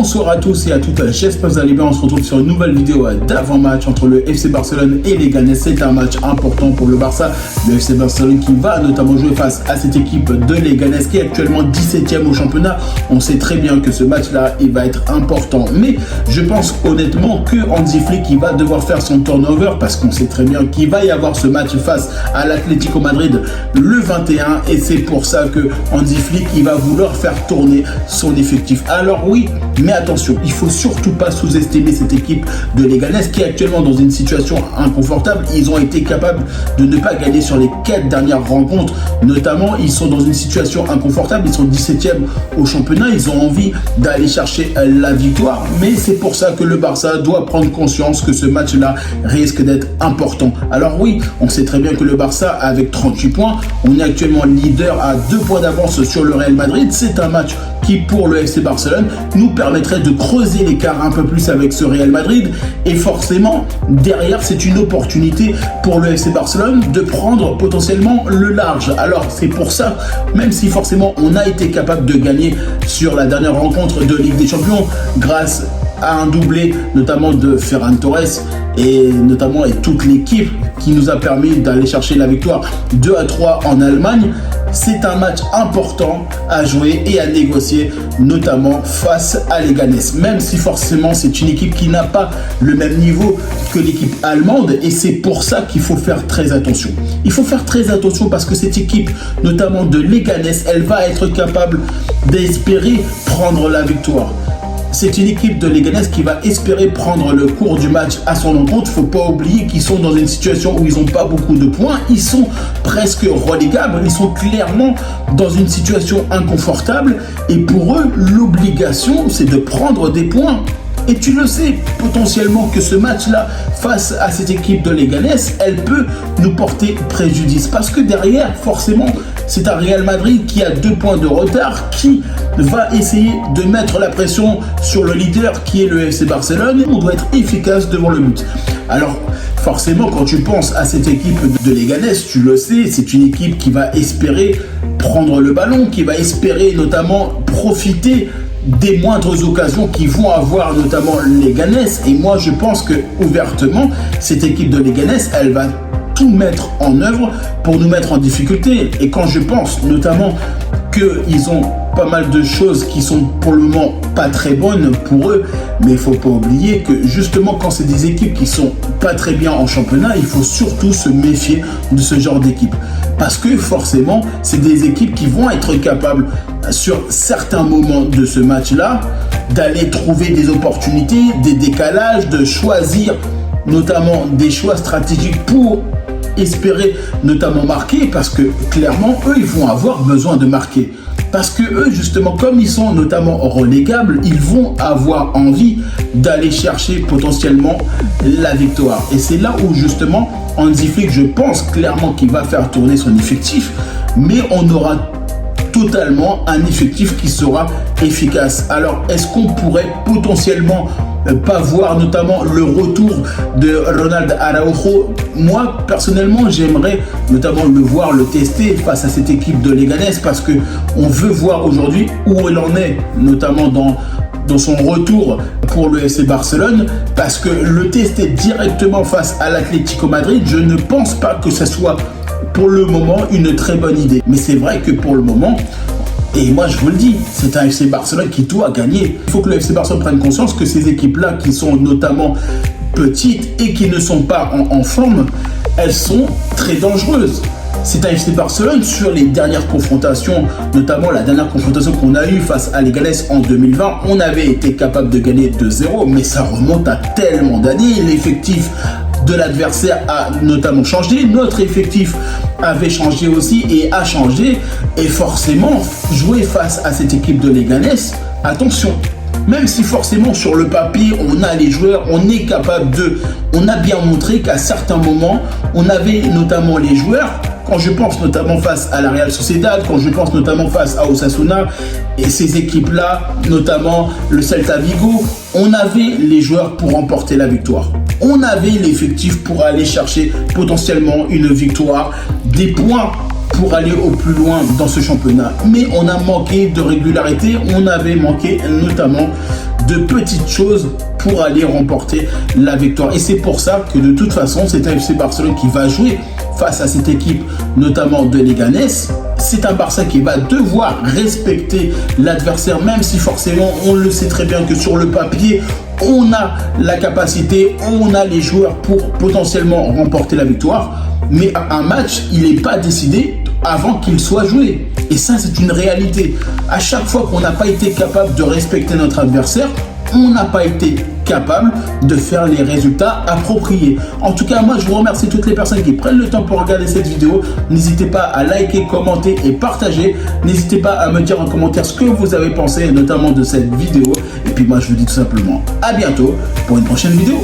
Bonsoir à tous et à toutes, j'espère que vous allez bien. On se retrouve sur une nouvelle vidéo d'avant-match entre le FC Barcelone et les Leganés. C'est un match important pour le Barça, le FC Barcelone qui va notamment jouer face à cette équipe de Leganés qui est actuellement 17e au championnat. On sait très bien que ce match-là, il va être important, mais je pense honnêtement que Hansi Flick il va devoir faire son turnover parce qu'on sait très bien qu'il va y avoir ce match face à l'Atlético Madrid le 21 et c'est pour ça que Hansi Flick il va vouloir faire tourner son effectif. Alors oui, mais attention, il faut surtout pas sous-estimer cette équipe de Leganés qui est actuellement dans une situation inconfortable. Ils ont été capables de ne pas gagner sur les 4 dernières rencontres, notamment ils sont dans une situation inconfortable, ils sont 17e au championnat, ils ont envie d'aller chercher la victoire, mais c'est pour ça que le Barça doit prendre conscience que ce match-là risque d'être important. Alors oui, on sait très bien que le Barça avec 38 points, on est actuellement leader à 2 points d'avance sur le Real Madrid. C'est un match qui pour le FC Barcelone nous permettrait de creuser l'écart un peu plus avec ce Real Madrid et forcément derrière c'est une opportunité pour le FC Barcelone de prendre potentiellement le large. Alors c'est pour ça, même si forcément on a été capable de gagner sur la dernière rencontre de Ligue des Champions grâce à un doublé notamment de Ferran Torres et notamment et toute l'équipe qui nous a permis d'aller chercher la victoire 2-3 en Allemagne. C'est un match important à jouer et à négocier, notamment face à Leganés. Même si forcément c'est une équipe qui n'a pas le même niveau que l'équipe allemande et c'est pour ça qu'il faut faire très attention. Il faut faire très attention parce que cette équipe, notamment de Leganés, elle va être capable d'espérer prendre la victoire. C'est une équipe de Leganés qui va espérer prendre le cours du match à son encontre. Il ne faut pas oublier qu'ils sont dans une situation où ils n'ont pas beaucoup de points. Ils sont presque relégables. Ils sont clairement dans une situation inconfortable. Et pour eux, l'obligation, c'est de prendre des points. Et tu le sais potentiellement que ce match-là, face à cette équipe de Leganés, elle peut nous porter préjudice. Parce que derrière, forcément, c'est un Real Madrid qui a 2 points de retard, qui va essayer de mettre la pression sur le leader qui est le FC Barcelone. On doit être efficace devant le but. Alors, forcément, quand tu penses à cette équipe de Leganés, tu le sais, c'est une équipe qui va espérer prendre le ballon, qui va espérer notamment profiter des moindres occasions qui vont avoir notamment Leganés. Et moi je pense que ouvertement cette équipe de Leganés elle va tout mettre en œuvre pour nous mettre en difficulté. Et quand je pense notamment qu'ils ont pas mal de choses qui sont pour le moment pas très bonnes pour eux, mais il faut pas oublier que justement quand c'est des équipes qui sont pas très bien en championnat, il faut surtout se méfier de ce genre d'équipe parce que forcément c'est des équipes qui vont être capables sur certains moments de ce match-là d'aller trouver des opportunités, des décalages, de choisir notamment des choix stratégiques pour espérer notamment marquer parce que clairement eux ils vont avoir besoin de marquer. Parce que eux, justement, comme ils sont notamment relégables, ils vont avoir envie d'aller chercher potentiellement la victoire. Et c'est là où, justement, Hansi Flick, je pense clairement qu'il va faire tourner son effectif, mais on aura totalement un effectif qui sera efficace. Alors, est-ce qu'on pourrait potentiellement pas voir notamment le retour de Ronald Araujo? Moi personnellement j'aimerais notamment le voir le tester face à cette équipe de Leganés parce que on veut voir aujourd'hui où il en est notamment dans son retour pour le FC Barcelone, parce que le tester directement face à l'Atlético Madrid, je ne pense pas que ce soit pour le moment une très bonne idée. Mais c'est vrai que pour le moment, et moi je vous le dis, c'est un FC Barcelone qui doit gagner. Il faut que le FC Barcelone prenne conscience que ces équipes-là qui sont notamment petites et qui ne sont pas en forme, elles sont très dangereuses. C'est un FC Barcelone sur les dernières confrontations, notamment la dernière confrontation qu'on a eue face à Leganés en 2020, on avait été capable de gagner 2-0, mais ça remonte à tellement d'années. L'effectif de l'adversaire a notamment changé, notre effectif avait changé aussi et a changé, et forcément jouer face à cette équipe de Leganés, attention, même si forcément sur le papier on a les joueurs, on est capable on a bien montré qu'à certains moments on avait notamment les joueurs. Quand je pense notamment face à la Real Sociedad, quand je pense notamment face à Osasuna et ces équipes-là, notamment le Celta Vigo, on avait les joueurs pour remporter la victoire. On avait l'effectif pour aller chercher potentiellement une victoire, des points pour aller au plus loin dans ce championnat. Mais on a manqué de régularité, on avait manqué notamment de petites choses pour aller remporter la victoire. Et c'est pour ça que de toute façon, c'est un FC Barcelone qui va jouer face à cette équipe, notamment de Leganés. C'est un Barça qui va devoir respecter l'adversaire, même si forcément, on le sait très bien que sur le papier, on a la capacité, on a les joueurs pour potentiellement remporter la victoire. Mais un match, il n'est pas décidé avant qu'il soit joué. Et ça, c'est une réalité. À chaque fois qu'on n'a pas été capable de respecter notre adversaire, on n'a pas été capable de faire les résultats appropriés. En tout cas, moi, je vous remercie toutes les personnes qui prennent le temps pour regarder cette vidéo. N'hésitez pas à liker, commenter et partager. N'hésitez pas à me dire en commentaire ce que vous avez pensé, notamment de cette vidéo. Et puis moi, je vous dis tout simplement à bientôt pour une prochaine vidéo.